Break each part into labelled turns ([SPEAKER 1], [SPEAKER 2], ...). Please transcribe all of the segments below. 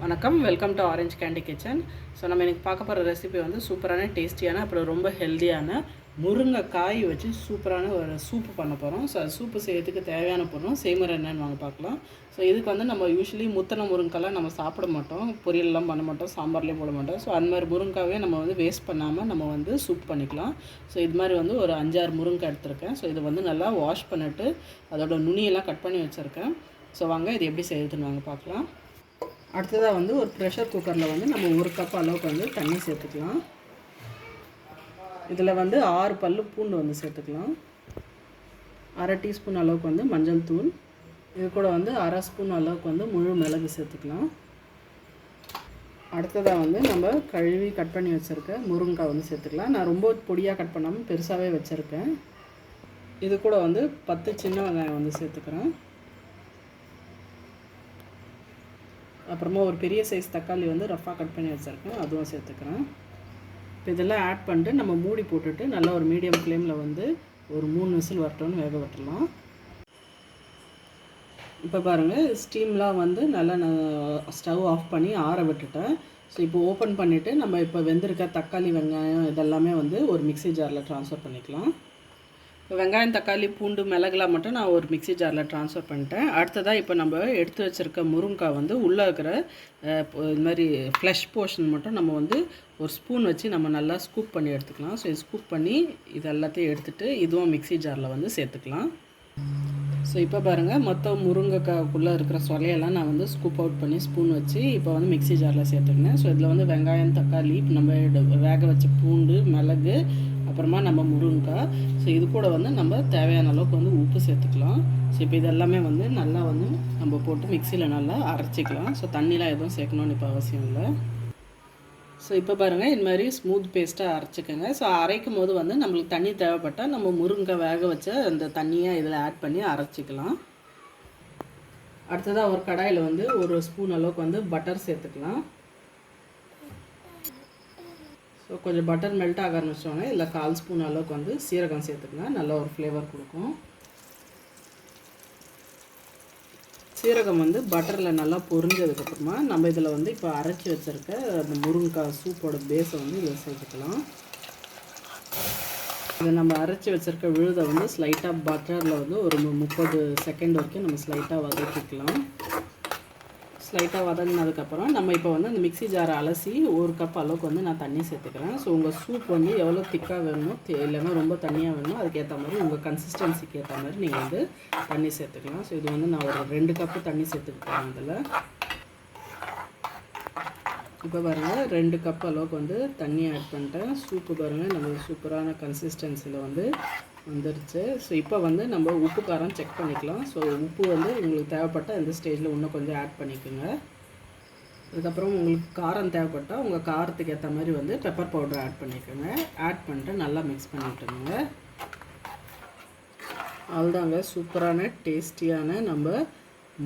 [SPEAKER 1] வணக்கம், welcome to orange candy kitchen. So நம்ம இன்றைக்கி பார்க்க போகிற ரெசிபி வந்து சூப்பரான டேஸ்டியான அப்புறம் ரொம்ப ஹெல்த்தியான முருங்கைக்காய் வச்சு சூப்பரான ஒரு சூப்பு பண்ண போகிறோம். ஸோ அது சூப்பு செய்யறதுக்கு தேவையான பொருளும் செய்முறை என்னென்னு வாங்க பார்க்கலாம். ஸோ இதுக்கு வந்து நம்ம யூஸ்வலி முத்தின முருங்கைக்காய்லாம் நம்ம சாப்பிட மாட்டோம், பொரியல்லாம் பண்ண மாட்டோம், சாம்பார்லேயும் போட மாட்டோம். ஸோ அந்த மாதிரி முருங்காவே நம்ம வந்து வேஸ்ட் பண்ணாமல் நம்ம வந்து சூப் பண்ணிக்கலாம். ஸோ இது மாதிரி வந்து ஒரு 5-6 முருங்காய் எடுத்திருக்கேன். ஸோ இது வந்து நல்லா வாஷ் பண்ணிவிட்டு அதோட நுனியெல்லாம் கட் பண்ணி வச்சுருக்கேன். ஸோ வாங்க இது எப்படி செய்யுதுன்னு வாங்க பார்க்கலாம். அடுத்ததாக வந்து ஒரு ப்ரெஷர் குக்கரில் வந்து நம்ம 1 கப் அளவுக்கு வந்து தண்ணி சேர்த்துக்கலாம். இதில் வந்து 6 பல்லு பூண்டு வந்து சேர்த்துக்கலாம். 1/2 டீஸ்பூன் அளவுக்கு வந்து மஞ்சள் தூள், இது கூட வந்து 1/2 ஸ்பூன் அளவுக்கு வந்து முழு மிளகு சேர்த்துக்கலாம். அடுத்ததாக வந்து நம்ம கழுவி கட் பண்ணி வச்சுருக்க முருங்கைக்காய் வந்து சேர்த்துக்கலாம். நான் ரொம்ப பொடியாக கட் பண்ணாமல் பெருசாகவே வச்சுருக்கேன். இது கூட வந்து 10 சின்ன வெங்காயம் வந்து சேர்த்துக்கிறேன். அப்புறமா ஒரு பெரிய சைஸ் தக்காளி வந்து ரஃபாக கட் பண்ணி வச்சுருக்கேன், அதுவும் சேர்த்துக்கிறேன். இப்போ இதெல்லாம் ஆட் பண்ணிட்டு நம்ம மூடி போட்டுட்டு நல்லா ஒரு மீடியம் ஃப்ளேமில் வந்து ஒரு 3 விசில் வரட்டோன்னு வேக விட்டுடலாம். இப்போ பாருங்கள், ஸ்டீம்லாம் வந்து நல்லா நான் ஸ்டவ் ஆஃப் பண்ணி ஆற விட்டுட்டேன். ஸோ இப்போ ஓப்பன் பண்ணிவிட்டு நம்ம இப்போ வெந்திருக்க தக்காளி வெங்காயம் இதெல்லாமே வந்து ஒரு மிக்ஸி ஜாரில் ட்ரான்ஸ்ஃபர் பண்ணிக்கலாம். வெங்காயம், தக்காளி, பூண்டு, மிளகுலாம் மட்டும் நான் ஒரு மிக்ஸி ஜாரில் ட்ரான்ஸ்ஃபர் பண்ணிட்டேன். அடுத்ததாக இப்போ நம்ம எடுத்து வச்சுருக்க முருங்கைக்காய் வந்து உள்ளே இருக்கிற இது மாதிரி ஃப்ளஷ் போர்ஷன் மட்டும் நம்ம வந்து ஒரு ஸ்பூன் வச்சு நம்ம நல்லா ஸ்கூப் பண்ணி எடுத்துக்கலாம். ஸோ இது ஸ்கூப் பண்ணி இது எல்லாத்தையும் எடுத்துகிட்டு இதுவும் மிக்ஸி ஜாரில் வந்து சேர்த்துக்கலாம். ஸோ இப்போ பாருங்கள், மொத்தம் முருங்கைக்காய்க்குள்ளே இருக்கிற சொலையெல்லாம் நான் வந்து ஸ்கூப் அவுட் பண்ணி ஸ்பூன் வச்சு இப்போ வந்து மிக்ஸி ஜாரில் சேர்த்துக்கினேன். ஸோ இதில் வந்து வெங்காயம், தக்காளி, நம்ம வேக வச்ச பூண்டு, மிளகு, அப்புறமா நம்ம முருங்கைக்காய். ஸோ இது கூட வந்து நம்ம தேவையான அளவுக்கு வந்து உப்பு சேர்த்துக்கலாம். ஸோ இப்போ இதெல்லாமே வந்து நல்லா வந்து நம்ம போட்டு மிக்சியில் நல்லா அரைச்சிக்கலாம். ஸோ தண்ணிலாம் எதுவும் சேர்க்கணும்னு இப்போ அவசியம் இல்லை. ஸோ இப்போ பாருங்கள், இது மாதிரி ஸ்மூத் பேஸ்ட்டாக அரைச்சிக்கோங்க. ஸோ அரைக்கும் போது வந்து நம்மளுக்கு தண்ணி தேவைப்பட்டால் நம்ம முருங்கைக்காய் வேக வச்ச அந்த தண்ணியை இதில் ஆட் பண்ணி அரைச்சிக்கலாம். அடுத்ததாக ஒரு கடாயில் வந்து ஒரு ஸ்பூன் அளவுக்கு வந்து பட்டர் சேர்த்துக்கலாம். ஸோ கொஞ்சம் பட்டர் மெல்ட் ஆக ஆரம்பிச்சோன்னே இதில் 1/4 ஸ்பூன் அளவுக்கு வந்து சீரகம் சேர்த்துக்கலாம், நல்ல ஒரு ஃப்ளேவர் கொடுக்கும். சீரகம் வந்து பட்டரில் நல்லா பொரிஞ்சதுக்கப்புறமா நம்ம இதில் வந்து இப்போ அரைச்சி வச்சுருக்க அந்த முருங்கைக்காய் சூப்போட பேஸை வந்து இதில் சேர்த்துக்கலாம். இதை நம்ம அரைச்சி வச்சுருக்க விழுதை வந்து ஸ்லைட்டாக பட்டரில் வந்து ஒரு 30 செகண்ட் வரைக்கும் நம்ம ஸ்லைட்டாக வதக்கிக்கலாம். ஸ்லைட்டாக வதங்கினதுக்கப்புறம் நம்ம இப்போ வந்து அந்த மிக்ஸி ஜாரை அலசி 1 கப் அளவுக்கு வந்து நான் தண்ணி சேர்த்துக்கிறேன். ஸோ உங்கள் சூப் வந்து எவ்வளோ திக்காக வேணுமோ இல்லைன்னா ரொம்ப தண்ணியாக வேணுமோ அதுக்கேற்ற மாதிரி உங்கள் கன்சிஸ்டன்சிக்கு ஏற்ற மாதிரி நீங்கள் வந்து தண்ணி சேர்த்துக்கலாம். ஸோ இது வந்து நான் ஒரு 2 கப்பு தண்ணி சேர்த்துக்கிட்டேன். இதில் இப்போ பாருங்கள், 2 கப் அளவுக்கு வந்து தண்ணி ஆட் பண்ணிட்டேன். சூப்பு பாருங்கள், நம்ம சூப்பரான கன்சிஸ்டன்சியில் வந்து வந்துருச்சு. ஸோ இப்போ வந்து நம்ம உப்பு காரம் செக் பண்ணிக்கலாம். ஸோ உப்பு வந்து உங்களுக்கு தேவைப்பட்டால் இந்த ஸ்டேஜில் இன்னும் கொஞ்சம் ஆட் பண்ணிக்கோங்க. அதுக்கப்புறம் உங்களுக்கு காரம் தேவைப்பட்டால் உங்கள் காரத்துக்கு ஏற்ற மாதிரி வந்து பெப்பர் பவுடர் ஆட் பண்ணிக்கோங்க. ஆட் பண்ணிட்டு நல்லா மிக்ஸ் பண்ணிவிட்டுருங்க. அவ்வளோதாங்க, சூப்பரான டேஸ்டியான நம்ம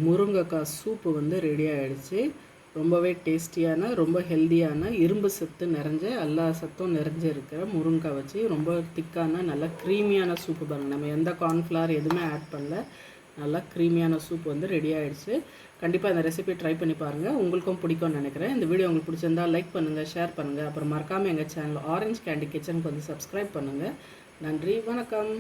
[SPEAKER 1] முருங்கைக்காய் சூப்பு வந்து ரெடி ஆகிடுச்சு. ரொம்பவே டேஸ்டியான, ரொம்ப ஹெல்த்தியான, இரும்பு சத்து நிறைஞ்ச, எல்லா சத்தும் நிறைஞ்சு இருக்கிற முருங்கைக்காய் வச்சு ரொம்ப திக்கான நல்ல க்ரீமியான சூப்பு பாருங்கள். நம்ம எந்த கார்ன்ஃப்ளவர் எதுவுமே ஆட் பண்ணல, நல்லா க்ரீமியான சூப் வந்து ரெடி ஆகிடுச்சு. கண்டிப்பாக இந்த ரெசிபி ட்ரை பண்ணி பாருங்கள், உங்களுக்கும் பிடிக்கும்னு நினைக்கிறேன். இந்த வீடியோ உங்களுக்கு பிடிச்சிருந்தால் லைக் பண்ணுங்கள், ஷேர் பண்ணுங்கள், அப்புறம் மறக்காமல் எங்கள் சேனல் ஆரஞ்ச் கேண்டி கிச்சனுக்கு வந்து சப்ஸ்கிரைப் பண்ணுங்கள். நன்றி, வணக்கம்.